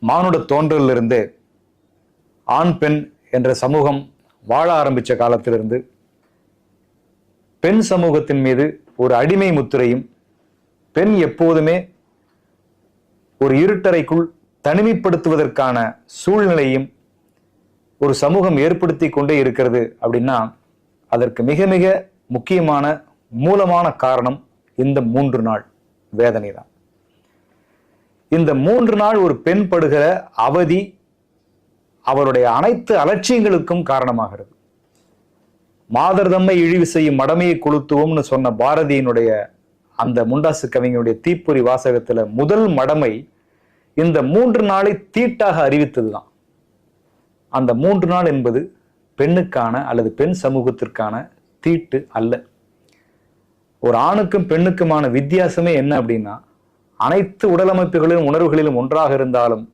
மானுட தோன்றலிலிருந்து ஆண் பெண் என்ற சமூகம் வாழ ஆரம்பித்த காலத்திலிருந்து பெண் சமூகத்தின் மீது ஒரு அடிமை முத்திரையும், பெண் எப்போதுமே ஒரு இருட்டறைக்குள் தனிமைப்படுத்துவதற்கான சூழ்நிலையும் ஒரு சமூகம் ஏற்படுத்தி கொண்டே இருக்கிறது அப்படின்னா அதற்கு மிக மிக முக்கியமான மூலமான காரணம் இந்த 3 நாள் வேதனை தான். இந்த 3 நாள் ஒரு பெண் படுகிற அவதி அவருடைய அனைத்து அலட்சியங்களுக்கும் காரணமாகிறது. மாதர் தம்மை இழிவு செய்யும் மடமையை கொளுத்துவோம்னு சொன்ன பாரதியினுடைய அந்த முண்டாசு கவிஞனுடைய தீப்பொறி வாசகத்துல முதல் மடமை இந்த 3 நாளை தீட்டாக அறிவித்ததுதான். அந்த 3 நாள் என்பது பெண்ணுக்கான அல்லது பெண் சமூகத்திற்கான தீட்டு அல்ல. ஒரு ஆணுக்கும் பெண்ணுக்குமான வித்தியாசமே என்ன அப்படின்னா, அனைத்து உடலமைப்புகளிலும் உணர்வுகளிலும் ஒன்றாக இருந்தாலும்